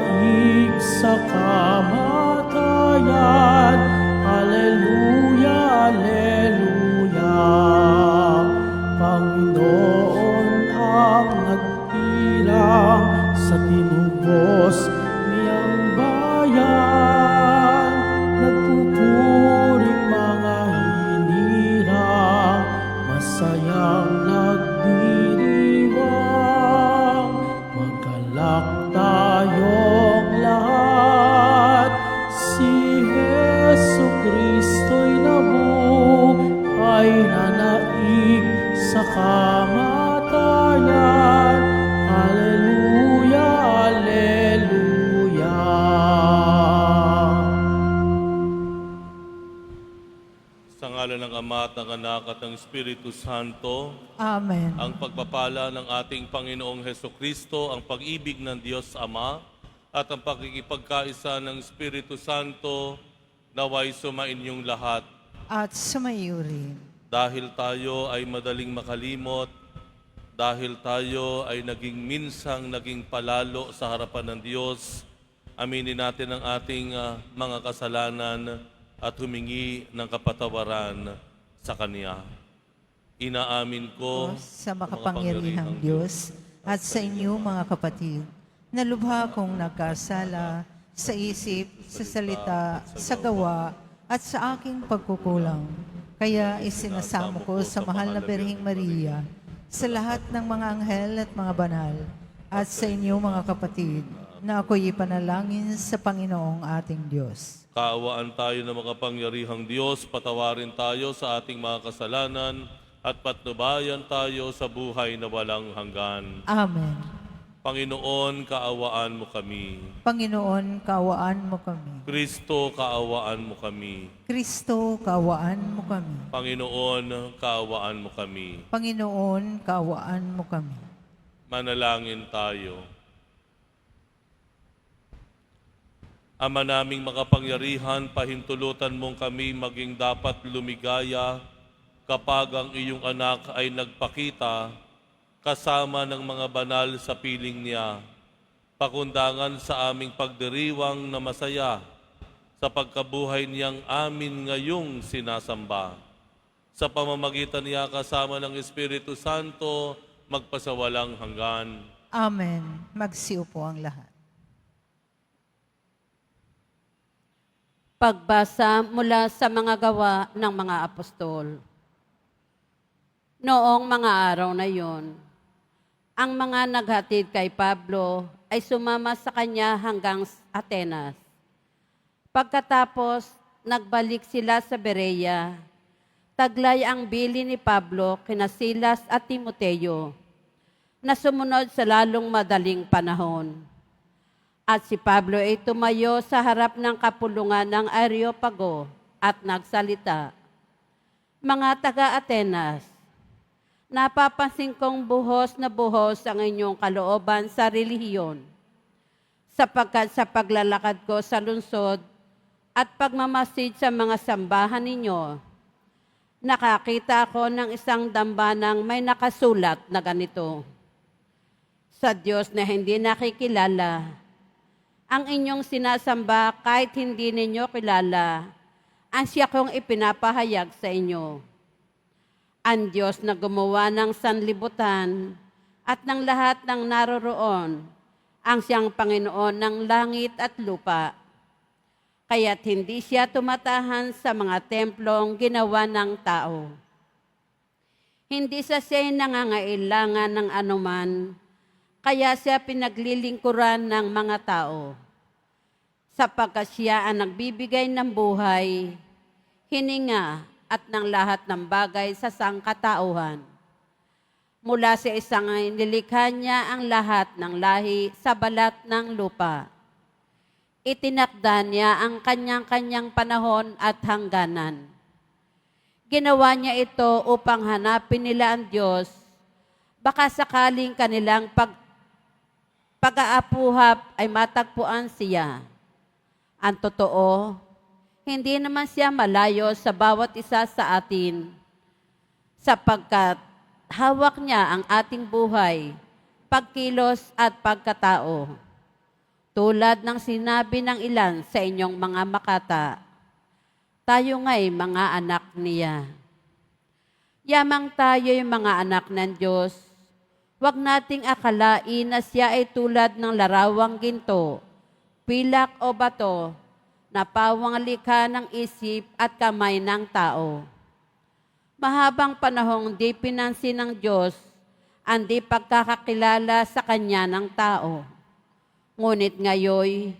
nananaig sa kamatayan. Alleluia, alleluia. Panginoon ang nagtirang sa tinubos niyang bayan. Nagpupuring mga hinirang, masayang nagdiriwang. Magalak tayong lahat, si Hesu Kristo'y nabuhay, nanaig sa kamatayan. Alleluia, alleluia. Sa ngalan ng Ama at ng Anak at ng Espiritu Santo, Amen. ang pagpapala ng ating Panginoong Hesukristo, ang pag-ibig ng Diyos Ama, at ang pakikipagkaisa ng Espiritu Santo, naway sumainyong lahat. At sumayo rin. Dahil tayo ay madaling makalimot, dahil tayo ay naging palalo sa harapan ng Diyos, aminin natin ang ating mga kasalanan at humingi ng kapatawaran sa Kanya. Inaamin ko Sa makapangyarihang Diyos at sa inyo mga kapatid, na lubha kong nagkasala sa isip, sa salita, sa gawa, at sa aking pagkukulang. Kaya isinasamo ko sa mahal na Birheng Maria, sa lahat ng mga anghel at mga banal, at sa inyo mga kapatid, na ako'y ipanalangin sa Panginoong ating Diyos. Kaawaan tayo ng makapangyarihang Diyos, patawarin tayo sa ating mga kasalanan, at patnubayan tayo sa buhay na walang hanggan. Amen. Panginoon, kaawaan mo kami. Panginoon, kaawaan mo kami. Kristo, kaawaan mo kami. Kristo, kaawaan mo kami. Panginoon, kaawaan mo kami. Panginoon, kaawaan mo kami. Manalangin tayo. Ama naming makapangyarihan, pahintulutan mong kami maging dapat lumigaya kapag ang iyong anak ay nagpakita kasama ng mga banal sa piling niya. Pakundangan sa aming pagdiriwang na masaya sa pagkabuhay niyang amin ngayong sinasamba. Sa pamamagitan niya kasama ng Espiritu Santo, magpasawalang hanggan. Amen. Magsiupo ang lahat. Pagbasa mula sa mga gawa ng mga apostol. Noong mga araw na iyon, ang mga naghatid kay Pablo ay sumama sa kanya hanggang Atenas. Pagkatapos, nagbalik sila sa Berea. Taglay ang bili ni Pablo kina Silas at Timoteo, na sumunod sa lalong madaling panahon. At si Pablo ay tumayo sa harap ng kapulungan ng Areopago at nagsalita, "Mga taga-Atenas, napapansin kong buhos na buhos ang inyong kalooban sa relihiyon, sapagkat sa paglalakad ko sa lungsod at pagmamasid sa mga sambahan ninyo, nakakita ako ng isang dambanang may nakasulat na ganito, sa Diyos na hindi nakikilala, ang inyong sinasamba kahit hindi ninyo kilala, ang siya kong ipinapahayag sa inyo. Ang Diyos na gumawa ng sanlibutan at ng lahat ng naroroon, ang siyang Panginoon ng langit at lupa. Kaya't hindi siya tumatahan sa mga templong ginawa ng tao. Hindi sa siya nangangailangan ng anuman, kaya siya pinaglilingkuran ng mga tao. Sapagkat siya ang nagbibigay ng buhay, hininga, at ng lahat ng bagay sa sangkatauhan. Mula sa isang nilikha niya ang lahat ng lahi sa balat ng lupa. Itinakda niya ang kanyang-kanyang panahon at hangganan. Ginawa niya ito upang hanapin nila ang Diyos, baka sakaling kanilang pag-aapuhap ay matagpuan siya. Ang totoo, hindi naman siya malayo sa bawat isa sa atin, sapagkat hawak niya ang ating buhay, pagkilos at pagkatao. Tulad ng sinabi ng ilan sa inyong mga makata, tayo nga'y mga anak niya. Yamang tayo'y mga anak ng Diyos, huwag nating akalain na siya ay tulad ng larawang ginto, pilak o bato, na pawang likha ng isip at kamay ng tao. Mahabang panahong di pinansin ng Diyos ang di pagkakakilala sa Kanya ng tao. Ngunit ngayon,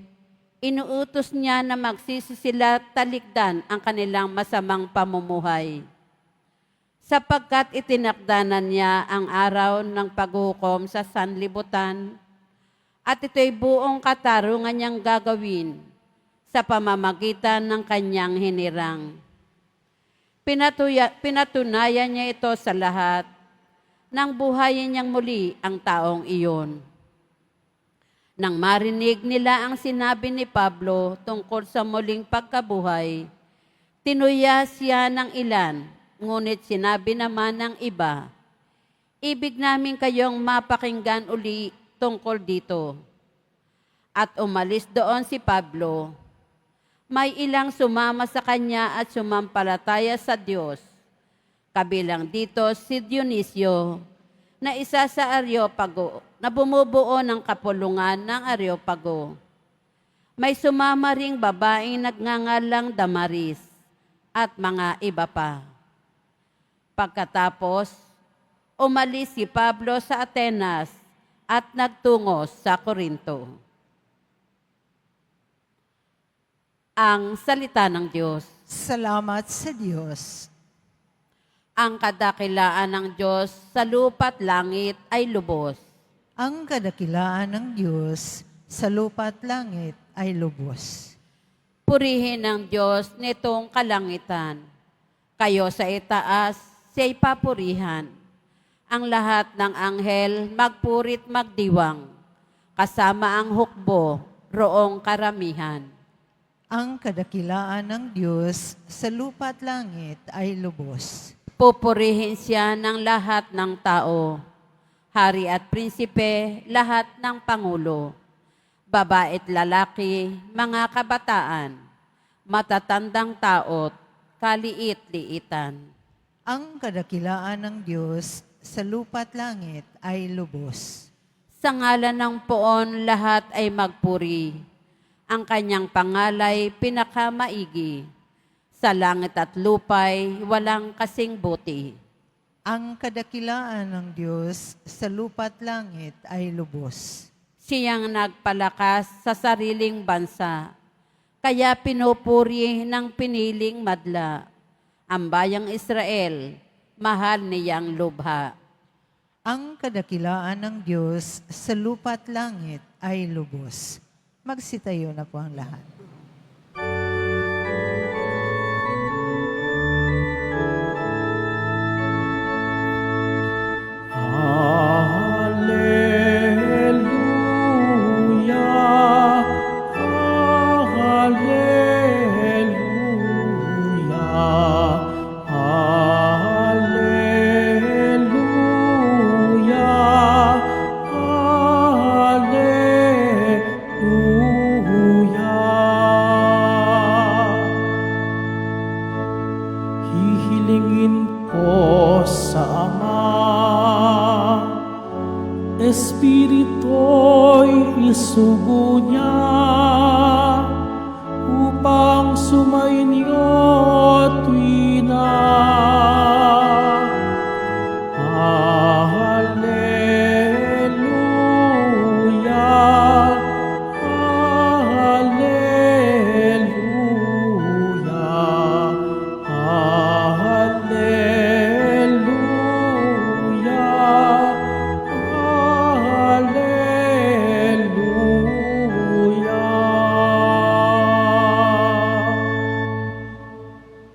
inuutos niya na magsisi sila talikdan ang kanilang masamang pamumuhay. Sapagkat itinakdanan niya ang araw ng paghukom sa sanlibutan, at ito'y buong katarungan niyang gagawin sa pamamagitan ng kanyang hinirang. Pinatunayan niya ito sa lahat nang buhayin niyang muli ang taong iyon. Nang marinig nila ang sinabi ni Pablo tungkol sa muling pagkabuhay, tinuya siya ng ilan, ngunit sinabi naman ng iba, ibig namin kayong mapakinggan uli tungkol dito. At umalis doon si Pablo. May ilang sumama sa kanya at sumampalataya sa Diyos. Kabilang dito si Dionisio, na isa sa Areopago, na bumubuo ng kapulungan ng Areopago. May sumama ring babaeng nagngangalang Damaris at mga iba pa. Pagkatapos, umalis si Pablo sa Atenas at nagtungo sa Corinto. Ang salita ng Diyos. Salamat sa Diyos. Ang kadakilaan ng Diyos sa lupa't langit ay lubos. Ang kadakilaan ng Diyos sa lupa at langit ay lubos. Purihin ng Diyos nitong kalangitan. Kayo sa itaas, siya'y papurihan. Ang lahat ng anghel magpurit magdiwang, kasama ang hukbo, roong karamihan. Ang kadakilaan ng Diyos sa lupa at langit ay lubos. Pupurihin siya ng lahat ng tao, hari at prinsipe, lahat ng pangulo, babae't lalaki, mga kabataan, matatandang tao't kaliit-liitan. Ang kadakilaan ng Diyos sa lupa at langit ay lubos. Sa ngalan ng poon, lahat ay magpuri. Ang kanyang pangalay pinakamaigi. Sa langit at lupa'y walang kasing buti. Ang kadakilaan ng Diyos sa lupa at langit ay lubos. Siyang nagpalakas sa sariling bansa, kaya pinupuri ng piniling madla. Ang bayang Israel, mahal niyang lubha. Ang kadakilaan ng Diyos sa lupa at langit ay lubos. Magsitayo na po ang lahat. Hallelujah, hallelujah, hallelujah. Hihilingin ko sa Ama, Espiritu'y isugo niya upang sumainyo tuwina. Hallelujah, hallelujah, hallelujah.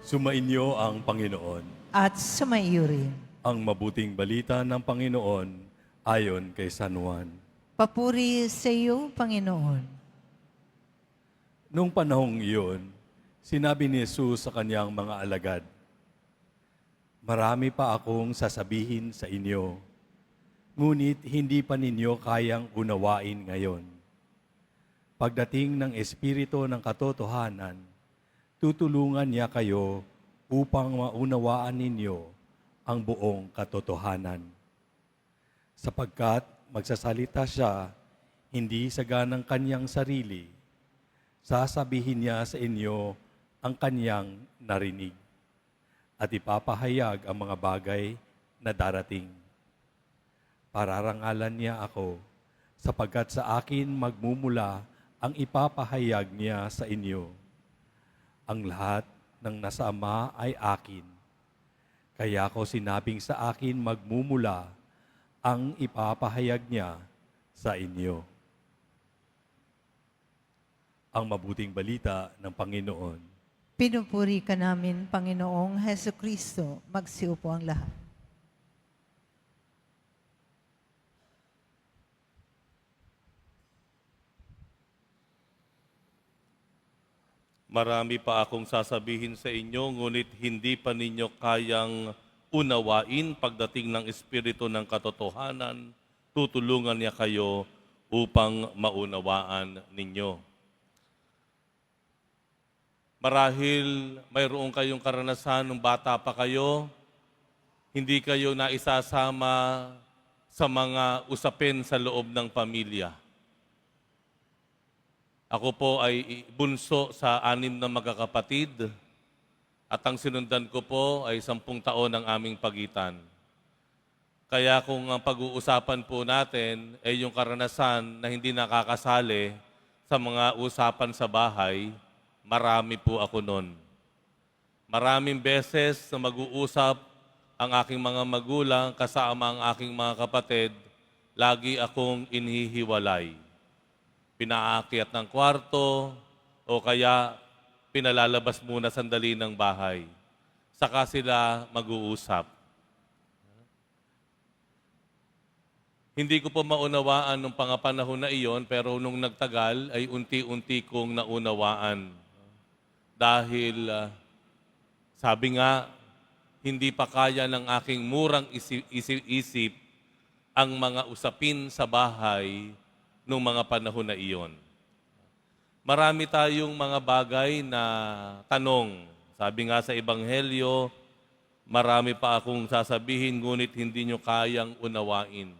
Sumainyo ang Panginoon. At sumaiyo rin. Ang mabuting balita ng Panginoon ayon kay San Juan. Papuri sa iyo, Panginoon. Noong panahong iyon, sinabi ni Jesus sa kanyang mga alagad, "Marami pa akong sasabihin sa inyo, ngunit hindi pa ninyo kayang unawain ngayon. Pagdating ng Espiritu ng katotohanan, tutulungan niya kayo upang maunawaan ninyo ang buong katotohanan. Sapagkat magsasalita siya hindi sa ganang kanyang sarili, sasabihin niya sa inyo ang kanyang narinig at ipapahayag ang mga bagay na darating. Pararangalan niya ako sapagkat sa akin magmumula ang ipapahayag niya sa inyo. Ang lahat ng nasa Ama ay akin. Kaya ko sinabing sa akin magmumula ang ipapahayag niya sa inyo. Ang mabuting balita ng Panginoon. Pinupuri ka namin, Panginoong Heso Kristo. Magsiupo ang lahat. Marami pa akong sasabihin sa inyo, ngunit hindi pa ninyo kayang unawain pagdating ng Espiritu ng katotohanan. Tutulungan niya kayo upang maunawaan ninyo. Marahil mayroon kayong karanasan nung bata pa kayo, hindi kayo naisasama sa mga usapin sa loob ng pamilya. Ako po ay bunso sa 6 na magkakapatid at ang sinundan ko po ay 10 taon ang aming pagitan. Kaya kung ang pag-uusapan po natin ay yung karanasan na hindi nakakasali sa mga usapan sa bahay, marami po ako nun. Maraming beses na mag-uusap ang aking mga magulang kasama ang aking mga kapatid, lagi akong inihiwalay. Pinaakyat ng kwarto o kaya pinalalabas muna sandali ng bahay. Saka sila mag-uusap. Hindi ko po maunawaan nung pangapanahon na iyon, pero nung nagtagal ay unti-unti kong naunawaan. Dahil sabi nga, hindi pa kaya ng aking murang isip ang mga usapin sa bahay nung mga panahon na iyon. Marami tayong mga bagay na tanong. Sabi nga sa Ebanghelyo, marami pa akong sasabihin, ngunit hindi nyo kayang unawain.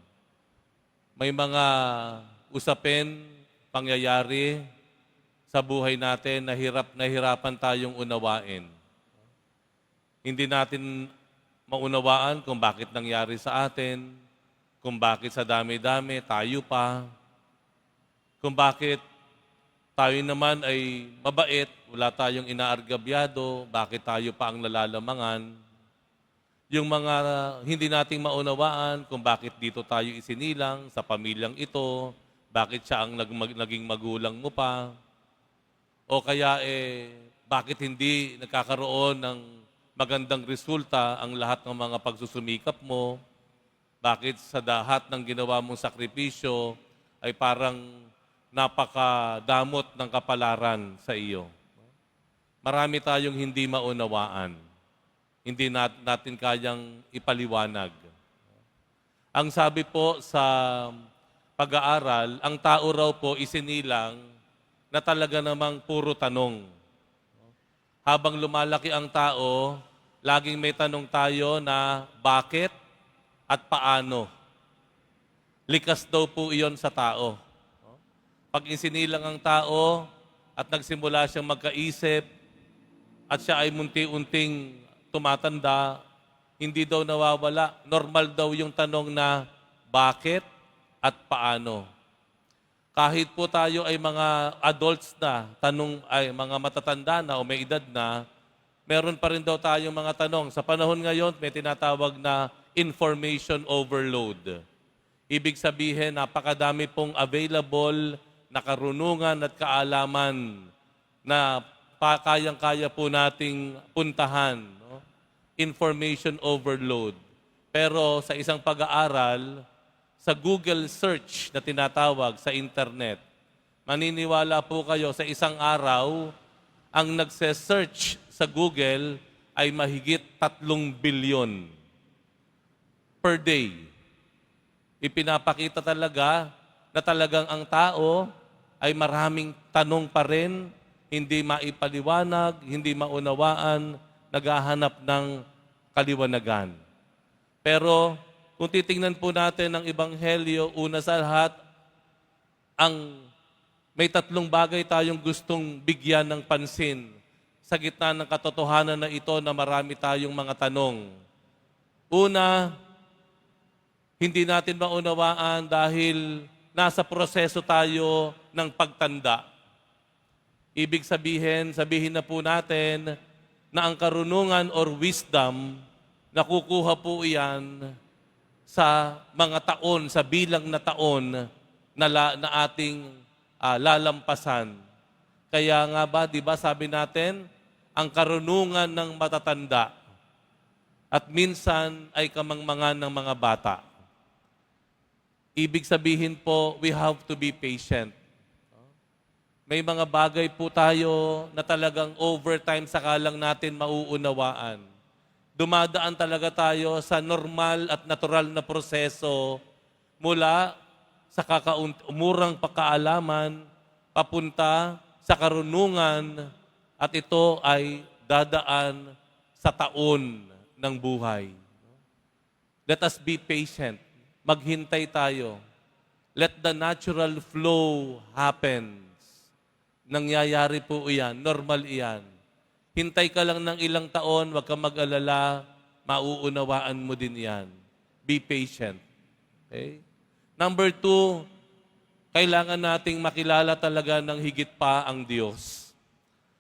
May mga usapin, pangyayari sa buhay natin na hirapan tayong unawain. Hindi natin maunawaan kung bakit nangyari sa atin, kung bakit sa dami-dami tayo pa, kung bakit tayo naman ay mabait, wala tayong inaargabyado, bakit tayo pa ang nalalamangan. Yung mga hindi nating maunawaan kung bakit dito tayo isinilang sa pamilyang ito, bakit siya ang naging magulang mo pa, o kaya bakit hindi nagkakaroon ng magandang resulta ang lahat ng mga pagsusumikap mo, bakit sa lahat ng ginawa mong sakripisyo ay parang napakadamot ng kapalaran sa iyo. Marami tayong hindi maunawaan. Hindi natin kayang ipaliwanag. Ang sabi po sa pag-aaral, ang tao raw po isinilang na talaga namang puro tanong. Habang lumalaki ang tao, laging may tanong tayo na bakit at paano. Likas daw po iyon sa tao. Pag isinilang ang tao at nagsimula siyang magkaisip at siya ay munti-unting tumatanda, hindi daw nawawala. Normal daw yung tanong na bakit at paano. Kahit po tayo ay mga adults na, ay mga matatanda na o may edad na, meron pa rin daw tayong mga tanong. Sa panahon ngayon, may tinatawag na information overload. Ibig sabihin, napakadami pong available na karunungan at kaalaman na kayang-kaya po nating puntahan. No? Information overload. Pero sa isang pag-aaral, sa Google search na tinatawag sa internet, maniniwala po kayo sa isang araw, ang nagse-search sa Google ay mahigit 3 bilyon per day. Ipinapakita talaga na talagang ang tao ay maraming tanong pa rin, hindi maipaliwanag, hindi maunawaan, naghahanap ng kaliwanagan. Pero kung titingnan po natin ang Ebanghelyo, una sa lahat, may tatlong bagay tayong gustong bigyan ng pansin sa gitna ng katotohanan na ito na marami tayong mga tanong. Una, hindi natin maunawaan dahil nasa proseso tayo ng pagtanda. Ibig sabihin na po natin na ang karunungan or wisdom, nakukuha po iyan sa mga taon, sa bilang na taon na ating lalampasan. Kaya nga ba, di ba sabi natin, ang karunungan ng matatanda at minsan ay kamangmangan ng mga bata. Ibig sabihin po, we have to be patient. May mga bagay po tayo na talagang overtime saka lang natin mauunawaan. Dumadaan talaga tayo sa normal at natural na proseso mula sa murang pagkaalaman papunta sa karunungan at ito ay dadaan sa taon ng buhay. Let us be patient. Maghintay tayo. Let the natural flow happen. Nangyayari po iyan. Normal iyan. Hintay ka lang ng ilang taon, huwag kang mag-alala, mauunawaan mo din yan. Be patient. Okay? Number 2, kailangan nating makilala talaga ng higit pa ang Diyos.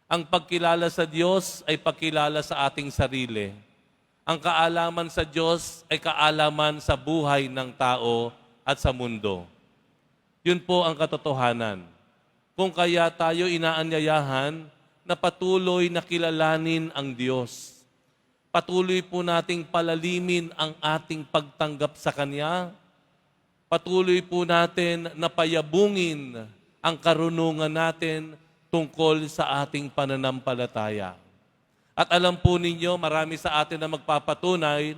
Ang pagkilala sa Diyos ay pagkilala sa ating sarili. Ang kaalaman sa Diyos ay kaalaman sa buhay ng tao at sa mundo. Yun po ang katotohanan. Kung kaya tayo inaanyayahan na patuloy na kilalanin ang Diyos. Patuloy po nating palalimin ang ating pagtanggap sa Kanya. Patuloy po natin na payabungin ang karunungan natin tungkol sa ating pananampalataya. At alam po ninyo, marami sa atin na magpapatunay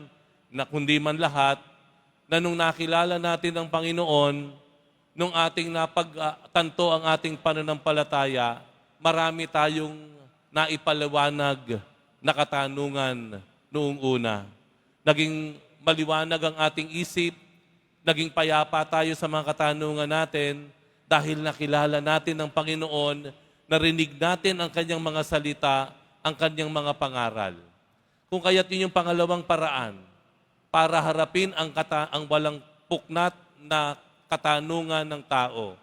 na kundi man lahat, na nung nakilala natin ang Panginoon, nung ating napagtanto ang ating pananampalataya, marami tayong naipaliwanag na katanungan noong una. Naging maliwanag ang ating isip, naging payapa tayo sa mga katanungan natin dahil nakilala natin ang Panginoon, narinig natin ang Kanyang mga salita, ang Kanyang mga pangaral. Kung kaya't yun yung pangalawang paraan para harapin ang walang puknat na katanungan ng tao.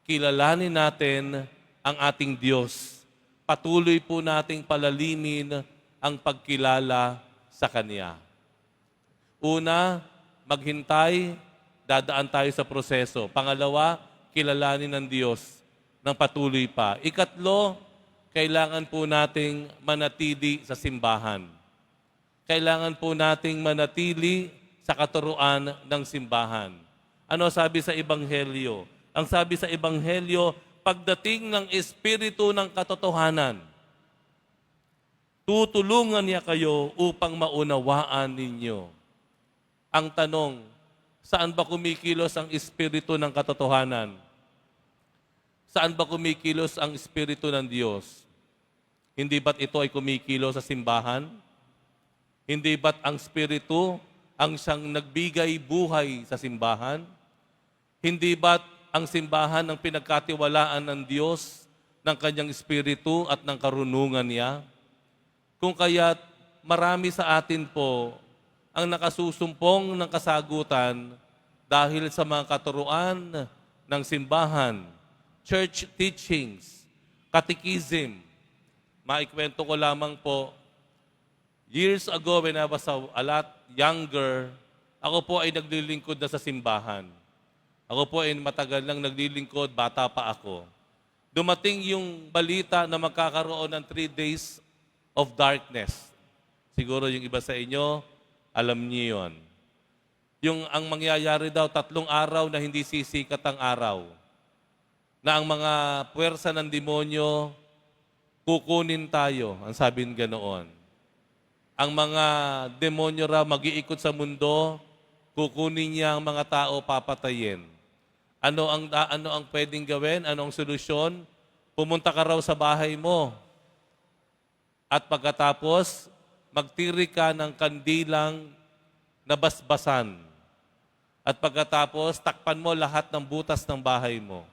Kilalanin natin ang ating Diyos. Patuloy po nating palalimin ang pagkilala sa Kanya. Una, maghintay, dadaan tayo sa proseso. Pangalawa, kilalanin ng Diyos ng patuloy pa. Ikatlo, kailangan po nating manatili sa simbahan. Kailangan po nating manatili sa katuruan ng simbahan. Ano sabi sa Ebanghelyo? Ang sabi sa Ebanghelyo, pagdating ng Espiritu ng katotohanan, tutulungan niya kayo upang maunawaan ninyo. Ang tanong, saan ba kumikilos ang Espiritu ng katotohanan? Saan ba kumikilos ang Espiritu ng Diyos? Hindi ba't ito ay kumikilos sa simbahan? Hindi ba't ang Espiritu ang siyang nagbigay buhay sa simbahan? Hindi ba't ang simbahan ang pinagkatiwalaan ng Diyos, ng Kanyang Espiritu at ng karunungan niya? Kung kaya't marami sa atin po ang nakasusumpong ng kasagutan dahil sa mga katuruan ng simbahan, church teachings, catechism. Maikwento ko lamang po, years ago when I was a lot younger, ako po ay naglilingkod na sa simbahan. Ako po ay matagal nang naglilingkod, bata pa ako. Dumating yung balita na magkakaroon ng 3 days of darkness. Siguro yung iba sa inyo, alam niyo yun. Ang mangyayari daw, 3 araw na hindi sisikat ang araw. Na ang mga puwersa ng demonyo, kukunin tayo, ang sabi ganoon. Ang mga demonyo raw mag-iikot sa mundo, kukunin niya ang mga tao, papatayin. Ano ang pwedeng gawin? Ano ang solusyon? Pumunta ka raw sa bahay mo. At pagkatapos, magtiri ka ng kandilang nabasbasan. At pagkatapos, takpan mo lahat ng butas ng bahay mo.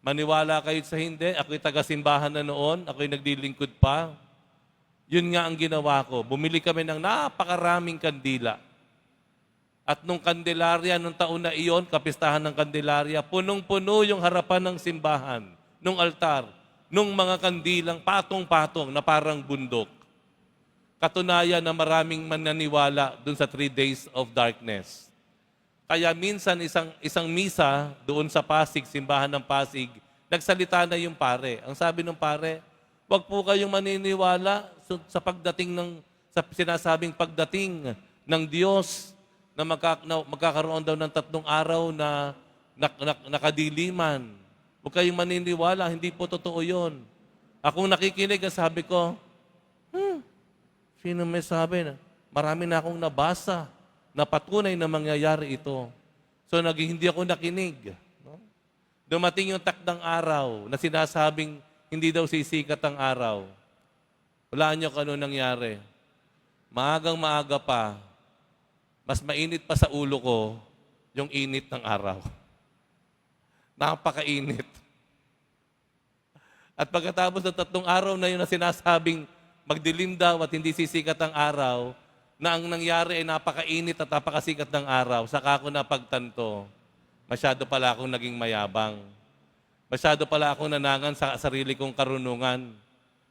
Maniwala kayo sa hindi, ako'y taga-simbahan na noon, ako'y naglilingkod pa. Yun nga ang ginawa ko. Bumili kami ng napakaraming kandila. At nung Kandelarya, nung taon na iyon, kapistahan ng Kandelarya, punong-puno yung harapan ng simbahan, nung altar, nung mga kandilang patong-patong na parang bundok. Katunayan na maraming mananiwala dun sa 3 days of darkness. Kaya minsan isang misa doon sa Pasig, simbahan ng Pasig, nagsalita na yung pare. Ang sabi ng pare, wag po kayong maniniwala sa sinasabing pagdating ng Diyos na magkakaroon daw ng 3 araw na nakadiliman. Huwag kayong maniniwala, hindi po totoo yun. Akong nakikinig, sabi ko, sino may sabi na? Marami na akong nabasa na patunay na mangyayari ito. So hindi ako nakinig. No? Dumating yung takdang araw na sinasabing hindi daw sisikat ang araw. Wala niyo kung ano nangyari. Maagang maaga pa, mas mainit pa sa ulo ko yung init ng araw. Napakainit. At pagkatapos ng 3 araw na yun na sinasabing magdilim daw at hindi sisikat ang araw, na ang nangyari ay napakainit at napakasikat ng araw, saka ako napagtanto, masyado pala akong naging mayabang. Masyado pala akong nanangan sa sarili kong karunungan.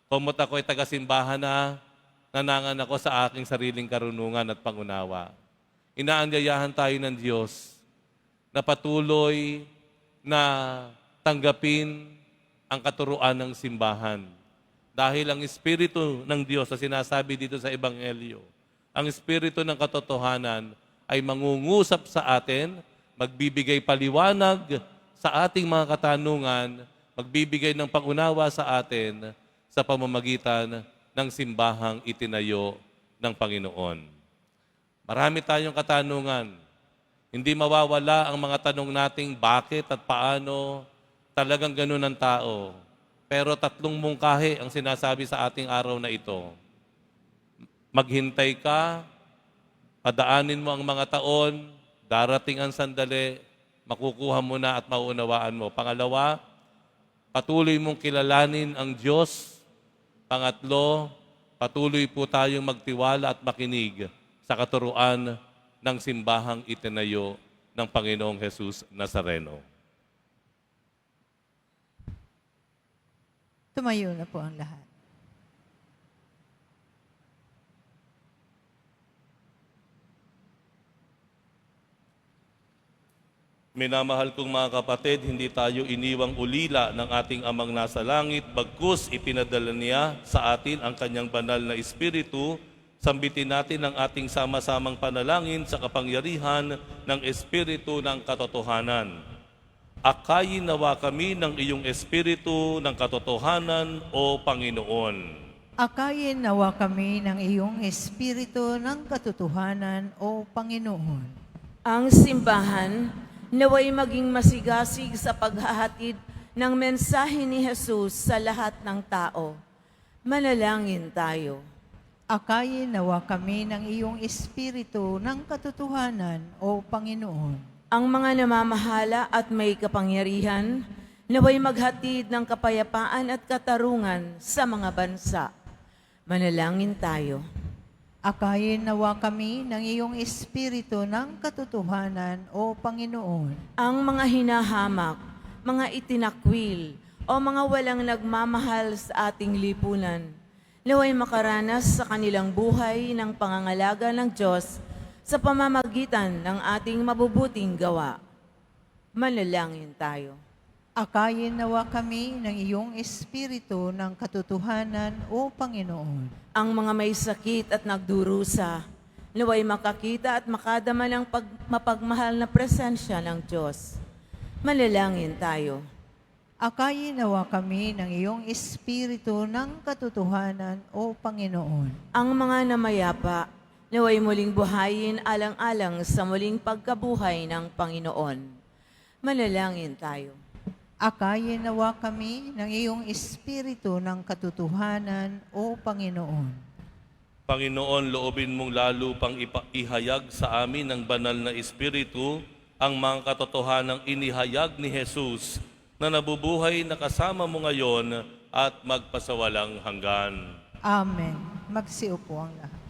Kumot ako ay taga-simbahan na, nanangan ako sa aking sariling karunungan at pangunawa. Inaanyayahan tayo ng Diyos na patuloy na tanggapin ang katuruan ng simbahan. Dahil ang Espiritu ng Diyos na sinasabi dito sa Ebanghelyo, ang Espiritu ng katotohanan ay mangungusap sa atin, magbibigay paliwanag sa ating mga katanungan, magbibigay ng pangunawa sa atin sa pamamagitan ng simbahang itinayo ng Panginoon. Marami tayong katanungan. Hindi mawawala ang mga tanong nating bakit at paano, talagang ganun ang tao. Pero 3 mungkahi ang sinasabi sa ating araw na ito. Maghintay ka, padaanin mo ang mga taon, darating ang sandali, makukuha mo na at mauunawaan mo. Pangalawa, patuloy mong kilalanin ang Diyos. Pangatlo, patuloy po tayong magtiwala at makinig sa katuruan ng simbahang itinayo ng Panginoong Jesus Nazareno. Tumayo na po ang lahat. Minamahal kong mga kapatid, hindi tayo iniwang ulila ng ating Amang nasa langit, bagkus ipinadala niya sa atin ang kanyang banal na Espiritu. Sambitin natin ang ating sama-samang panalangin sa kapangyarihan ng Espiritu ng katotohanan. Akayin nawa kami ng iyong Espiritu ng katotohanan, O Panginoon. Akayin nawa kami ng iyong Espiritu ng katotohanan, O Panginoon. Ang simbahan naway maging masigasig sa paghahatid ng mensahe ni Jesus sa lahat ng tao. Manalangin tayo. Akayin nawa kami ng iyong Espiritu ng katotohanan, O Panginoon. Ang mga namamahala at may kapangyarihan, naway maghatid ng kapayapaan at katarungan sa mga bansa. Manalangin tayo. Akayin nawa kami ng iyong Espiritu ng katotohanan, O Panginoon. Ang mga hinahamak, mga itinakwil, o mga walang nagmamahal sa ating lipunan, naway makaranas sa kanilang buhay ng pangangalaga ng Diyos sa pamamagitan ng ating mabubuting gawa. Manalangin tayo. Akayin nawa kami ng iyong Espiritu ng katotohanan, O Panginoon. Ang mga may sakit at nagdurusa, naway makakita at makadama ng mapagmahal na presensya ng Diyos. Manalangin tayo. Akayin nawa kami ng iyong Espiritu ng katotohanan, O Panginoon. Ang mga namayapa, naway muling buhayin alang-alang sa muling pagkabuhay ng Panginoon. Manalangin tayo. Akayin nawa kami ng iyong espiritu ng katotohanan, O Panginoon. Panginoon, loobin mong lalo pang ihayag sa amin ng banal na Espiritu ang mga katotohanang inihayag ni Jesus na nabubuhay na kasama mo ngayon at magpasawalang hanggan. Amen. Magsiupo ang lahat.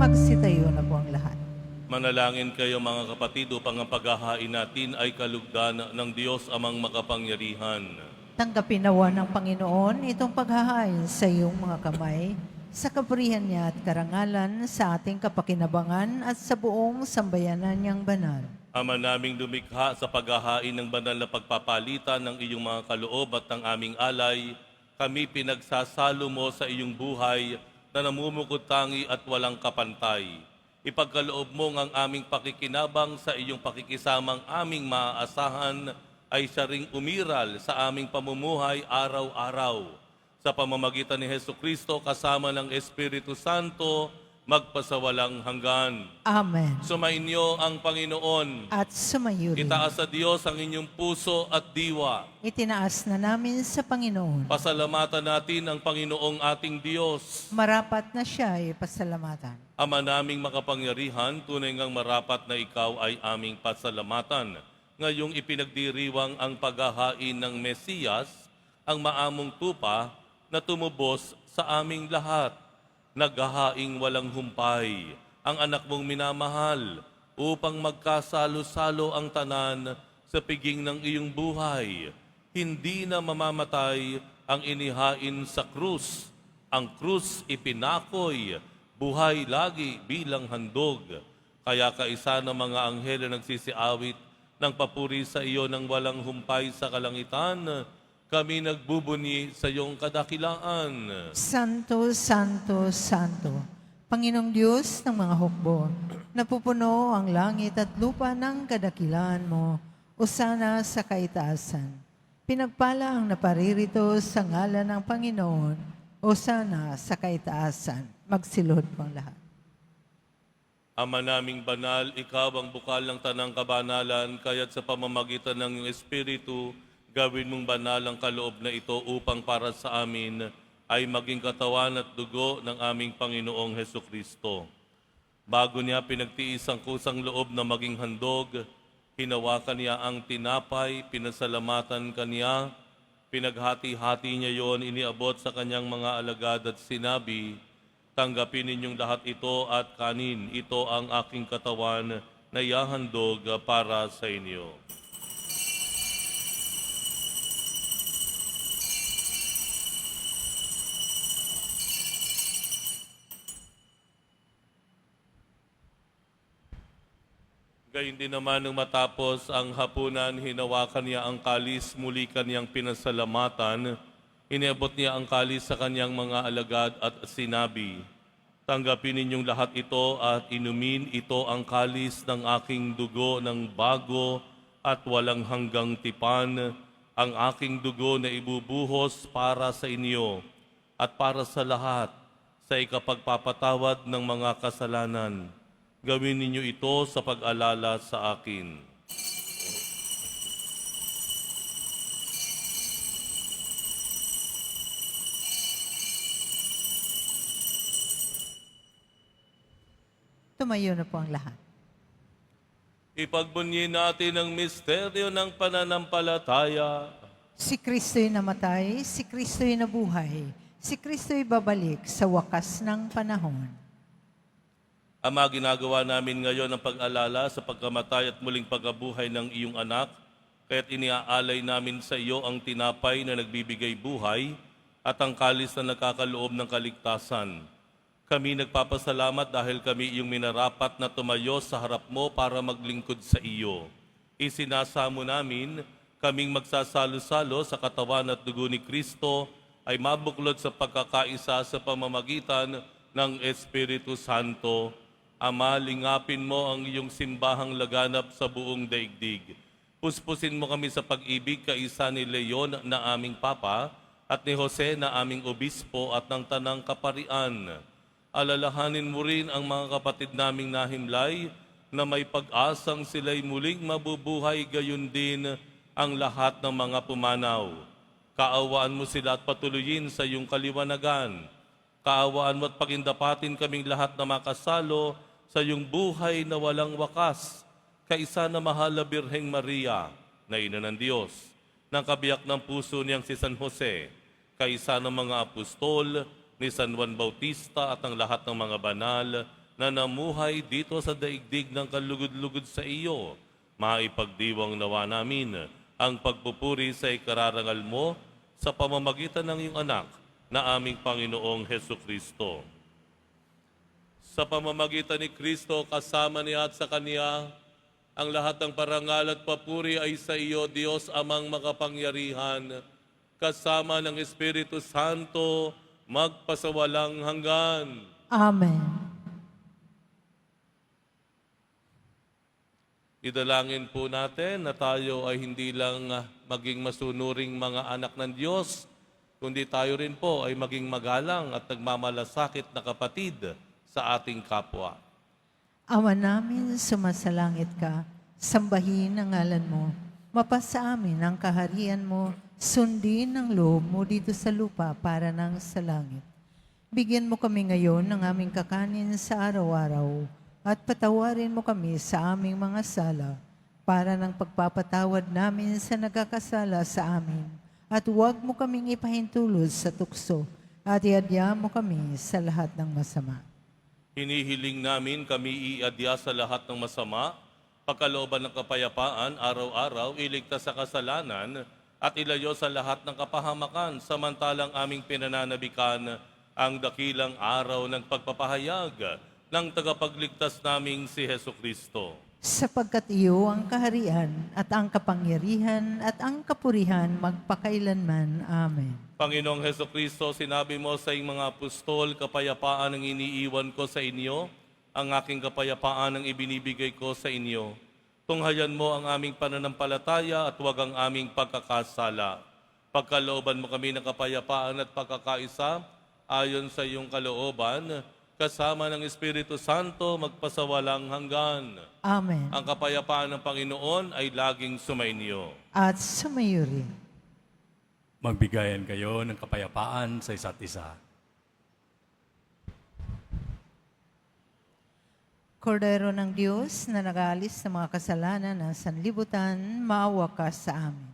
Magsitayo na po ang lahat. Manalangin kayo mga kapatid upang ang paghahain natin ay kalugdan ng Diyos amang makapangyarihan. Tanggapin nawa ng Panginoon itong paghahain sa iyong mga kamay, sa kapurihan niya at karangalan, sa ating kapakinabangan at sa buong sambayanan niyang banal. Ama naming lumikha sa paghahain ng banal na pagpapalitan ng iyong mga kaloob at ng aming alay, kami pinagsasalo mo sa iyong buhay na namumukod-tangi at walang kapantay. Ipagkaloob mo ang aming pakikinabang sa iyong pakikisamang aming maaasahan ay siya ring umiral sa aming pamumuhay araw-araw. Sa pamamagitan ni Hesukristo kasama ng Espiritu Santo, magpasawalang hanggan. Amen. Sumainyo ang Panginoon. At sumayo rin. Itaas sa Diyos ang inyong puso at diwa. Itinaas na namin sa Panginoon. Pasalamatan natin ang Panginoong ating Diyos. Marapat na siya ay pasalamatan. Ama naming makapangyarihan, tunay ngang marapat na ikaw ay aming pasalamatan. Ngayong ipinagdiriwang ang paghahain ng Mesiyas, ang maamong tupa na tumubos sa aming lahat. Naghahaing walang humpay, ang anak mong minamahal, upang magkasalo-salo ang tanan sa piging ng iyong buhay. Hindi na mamamatay ang inihain sa krus. Ang krus ipinakoy, buhay lagi bilang handog. Kaya kaisa ng mga anghel na nagsisiawit ng papuri sa iyo ng walang humpay sa kalangitan, kami nagbubuni sa iyong kadakilaan. Santo, Santo, Santo, Panginoong Diyos ng mga hukbo, napupuno ang langit at lupa ng kadakilaan mo, usana sa kaitaasan. Pinagpala ang naparirito sa ngalan ng Panginoon, usana sa kaitaasan. Magsilod po ang lahat. Ama naming banal, ikaw ang bukal ng tanang kabanalan, kaya't sa pamamagitan ng iyong Espiritu, gawin mong banal ang kaloob na ito upang para sa amin ay maging katawan at dugo ng aming Panginoong Hesukristo. Bago niya pinagtiis ang kusang loob na maging handog, hinawakan niya ang tinapay, pinasalamatan kaniya, pinaghati-hati niya yon, iniabot sa kanyang mga alagad at sinabi, tanggapin ninyong lahat ito at kanin, ito ang aking katawan na ihahandog para sa inyo. Gayun din naman nung matapos ang hapunan, hinawakan niya ang kalis, muli kaniyang pinasalamatan. Iniabot niya ang kalis sa kanyang mga alagad at sinabi, tanggapin ninyong lahat ito at inumin, ito ang kalis ng aking dugo ng bago at walang hanggang tipan ang aking dugo na ibubuhos para sa inyo at para sa lahat sa ikapagpapatawad ng mga kasalanan. Gawin ninyo ito sa pag-alala sa akin. Tumayo na po ang lahat. Ipagbunyi natin ang misteryo ng pananampalataya. Si Kristo'y namatay, si Kristo'y nabuhay, si Kristo'y babalik sa wakas ng panahon. Ama, ginagawa namin ngayon ang pag-alala sa pagkamatay at muling pagkabuhay ng iyong anak, kaya't iniaalay namin sa iyo ang tinapay na nagbibigay buhay at ang kalis na nagkakaloob ng kaligtasan. Kami nagpapasalamat dahil kami iyong minarapat na tumayo sa harap mo para maglingkod sa iyo. Isinasamo namin kaming magsasalo-salo sa katawan at dugo ni Kristo ay mabuklod sa pagkakaisa sa pamamagitan ng Espiritu Santo. Ama, lingapin mo ang iyong simbahang laganap sa buong daigdig. Puspusin mo kami sa pag-ibig kaisa ni Leon na aming Papa at ni Jose na aming Obispo at ng Tanang Kaparian. Alalahanin mo rin ang mga kapatid naming nahimlay na may pag-asang sila'y muling mabubuhay, gayon din ang lahat ng mga pumanaw. Kaawaan mo sila at patuloyin sa iyong kaliwanagan. Kaawaan mo at pagindapatin kaming lahat na makasalo sa iyong buhay na walang wakas, kaisa na mahal na Birheng Maria, na Ina ng Diyos, ng kabiyak ng puso niyang si San Jose, kaisa ng mga apostol, ni San Juan Bautista at ang lahat ng mga banal na namuhay dito sa daigdig ng kalugod-lugod sa iyo, maipagdiwang nawa namin ang pagpupuri sa ikararangal mo sa pamamagitan ng iyong anak na aming Panginoong Hesukristo. Sa pamamagitan ni Kristo, kasama niya at sa Kaniya, ang lahat ng parangal at papuri ay sa iyo, Diyos amang makapangyarihan, kasama ng Espiritu Santo, magpasawalang hanggan. Amen. Idalangin po natin na tayo ay hindi lang maging masunuring mga anak ng Diyos, kundi tayo rin po ay maging magalang at nagmamalasakit na kapatid sa ating kapwa. Ama namin, sumasalangit ka, sambahin ang ngalan mo, mapasa amin ang kaharian mo, sundin ang loob mo dito sa lupa para nang sa langit. Bigyan mo kami ngayon ng aming kakanin sa araw-araw at patawarin mo kami sa aming mga sala para ng pagpapatawad namin sa nagkakasala sa amin. At huwag mo kaming ipahintulot sa tukso at iadya mo kami sa lahat ng masama. Hinihiling namin kami iadya sa lahat ng masama, pagkalooban ng kapayapaan, araw-araw, iligtas sa kasalanan, at ilayo sa lahat ng kapahamakan, samantalang aming pinananabikan ang dakilang araw ng pagpapahayag ng tagapagligtas naming si Hesukristo. Sapagkat iyo ang kaharian at ang kapangyarihan at ang kapurihan magpakailanman. Amen. Panginoong Hesukristo, sinabi mo sa iyong mga apostol, kapayapaan ang iniiwan ko sa inyo, ang aking kapayapaan ang ibinibigay ko sa inyo. Tunghayan mo ang aming pananampalataya at huwag ang aming pagkakasala. Pagkalooban mo kami ng kapayapaan at pagkakaisa, ayon sa iyong kalooban, kasama ng Espiritu Santo, magpasawalang hanggan. Amen. Ang kapayapaan ng Panginoon ay laging sumainyo. At sumayo rin. Magbigayan kayo ng kapayapaan sa isa't isa. Kordero ng Diyos na nag-aalis sa mga kasalanan ng sanlibutan, maawa ka sa amin.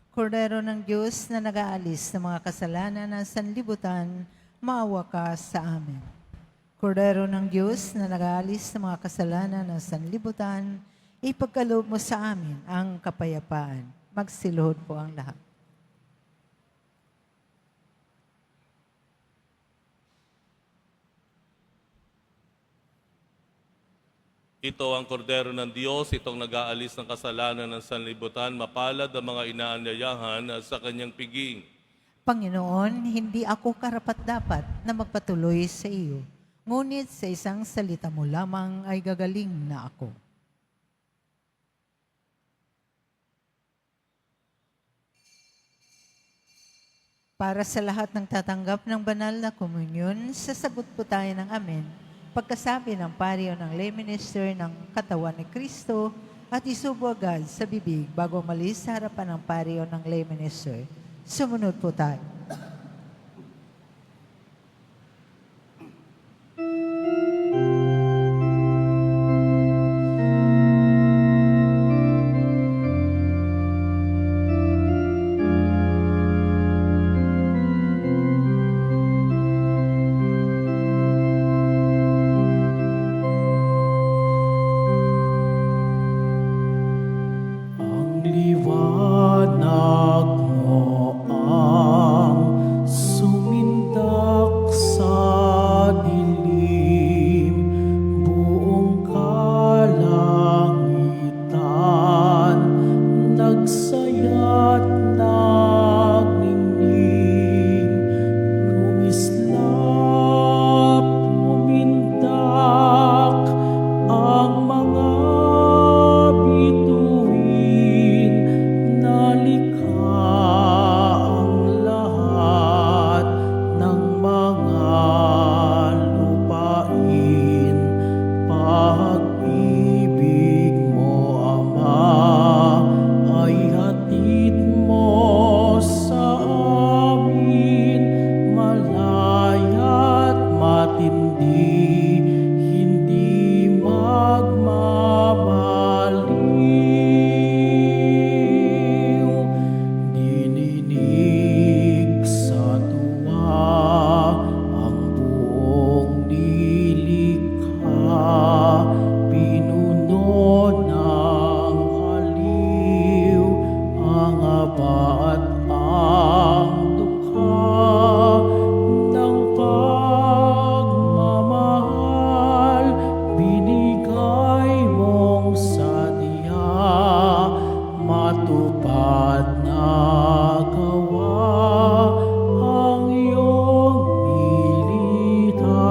Kordero ng Diyos na nag-aalis sa mga kasalanan ng sanlibutan, maawa ka sa amin. Kordero ng Diyos na nag-aalis sa mga kasalanan ng sanlibutan, ipagkaloob mo sa amin ang kapayapaan. Magsiluhod po ang lahat. Ito ang kordero ng Diyos, itong nag-aalis ng kasalanan ng sanlibutan, mapalad ang mga inaanyayahan sa kanyang piging. Panginoon, hindi ako karapat-dapat na magpatuloy sa iyo. Ngunit sa isang salita mo lamang ay gagaling na ako. Para sa lahat ng tatanggap ng banal na komunyon, sasagot po tayo ng amen. Pagkasabi ng pariyo ng lay minister ng katawan ni Kristo at isubo agad sa bibig bago umalis sa harapan ng pariyo ng lay minister. Sumunod po tayo. Ang liwanag mo ang sumindak sa dilim, buong kalangitan nagsaya't nagniningning, kumislap, pumindak ang mga bituin, nalikha ang lahat ng mga lupain. Pag-ibig mo, Ama, ay hatid mo sa amin, malaya't matindi, hindi magmamaliw. Dininig sa tuwa ang buong nilikha, pinuno ng aliw ang aba at ang dukha ng pagmamahal, binigay mong sadya, matupad na gawa ang iyong milita.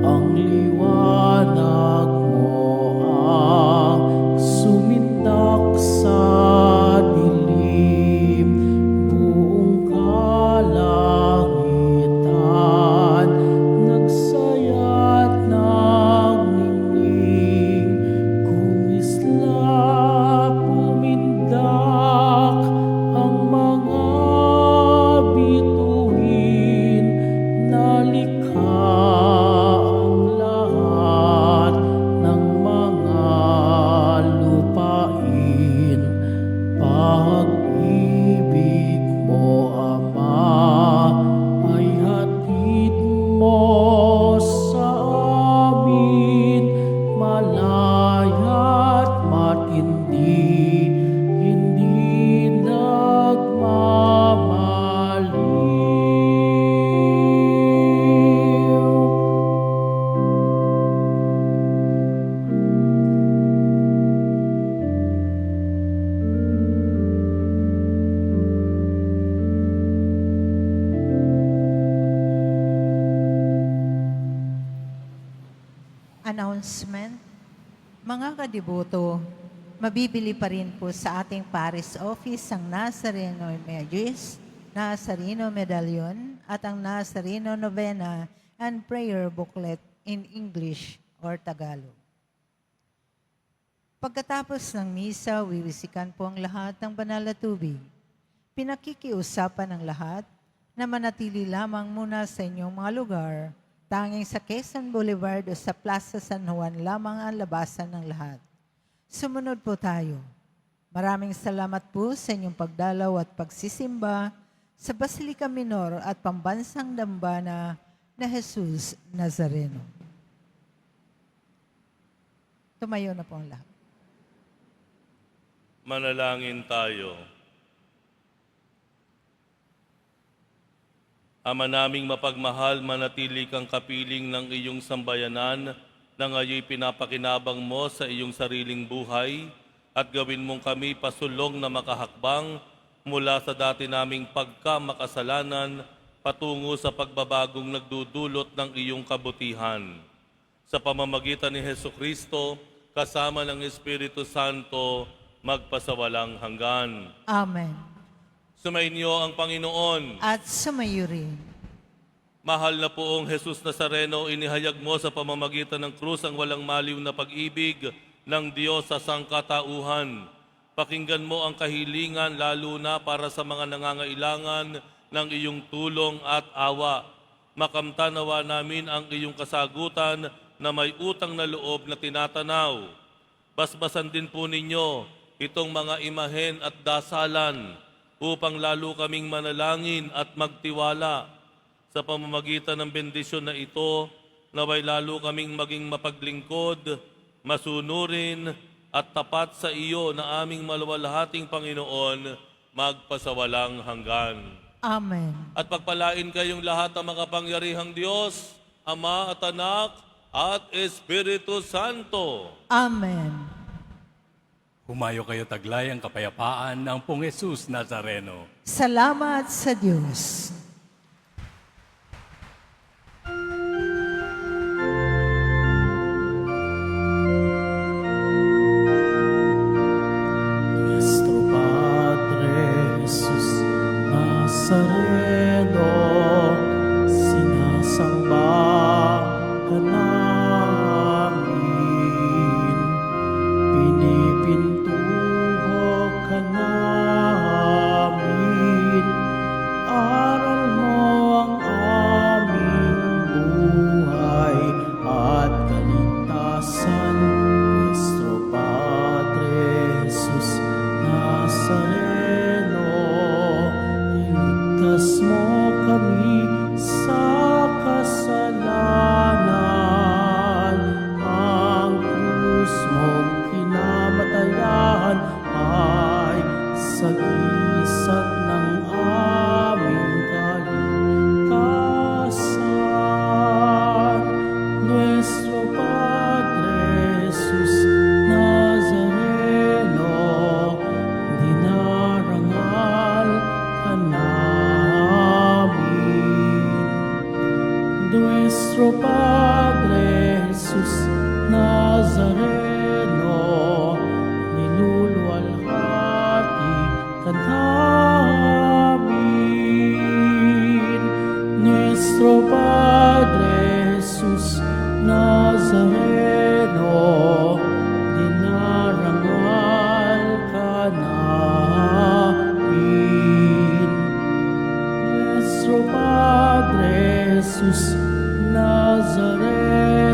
Ang liwanag mo ang sumindak sa dilim, buong kalangitan nagsaya't nagniningning, kumislap, pumindak ang mga bituin, nalikha ang lahat ng mga lupain. Pag-ibig mo, Ama, ay hatid mo sa amin, malaya't matindi, hindi nagmamaliw. Announcement. Mga kadiboto, mabibili pa rin po sa ating Paris Office ang Nazareno Images, Nazareno Medallion, at ang Nazareno Novena and Prayer Booklet in English or Tagalog. Pagkatapos ng misa, wiwisikan po ang lahat ng banal na tubig. Pinakikiusapan ng lahat na manatili lamang muna sa inyong mga lugar, tanging sa Quezon Boulevard o sa Plaza San Juan lamang ang labasan ng lahat. Sumunod po tayo. Maraming salamat po sa inyong pagdalaw at pagsisimba sa Basilica Minor at Pambansang Dambana na Jesus Nazareno. Tumayo na po ang lahat. Manalangin tayo. Ama naming mapagmahal, manatili kang kapiling ng iyong sambayanan na ngayoy pinapakinabang mo sa iyong sariling buhay at gawin mong kami pasulong na makahakbang mula sa dati naming pagkamakasalanan patungo sa pagbabagong nagdudulot ng iyong kabutihan. Sa pamamagitan ni Hesukristo, kasama ng Espiritu Santo, magpasawalang hanggan. Amen. Sumainyo ang Panginoon. At sumayo rin. Mahal na poong Jesus Nazareno, inihayag mo sa pamamagitan ng krus ang walang maliw na pag-ibig ng Diyos sa sangkatauhan. Pakinggan mo ang kahilingan lalo na para sa mga nangangailangan ng iyong tulong at awa. Makamtanawa namin ang iyong kasagutan na may utang na loob na tinatanaw. Basbasan din po ninyo itong mga imahen at dasalan upang lalo kaming manalangin at magtiwala. Sa pamamagitan ng bendisyon na ito, naway lalo kaming maging mapaglingkod, masunurin at tapat sa iyo na aming maluwalhating Panginoon, magpasawalang hanggan. Amen. At pagpalain kayong lahat ng makapangyarihang Diyos, Ama at Anak at Espiritu Santo. Amen. Humayo kayo taglay ang kapayapaan ng Pong Jesus Nazareno. Salamat sa Diyos. Nuestro Padre Jesus Nazareno, sinasamba ka namin, pinipintuho ka namin, aral mo ang aming buhay at kaligtasan. Nuestro Padre Jesus Nazareno, iligtas mo kami sa kasalanan. Ang krus mong kinamatayan ay sagisag ng aming kaligtasan. Nuestro Padre Jesus Nazareno, dinarangal ka namin. Nuestro Padre Jesus Nazareno, niluluwalhati ka namin. Nuestro Padre Jesus Nazareno, dinarangal ka namin. Nuestro Padre Jesus Nazareno,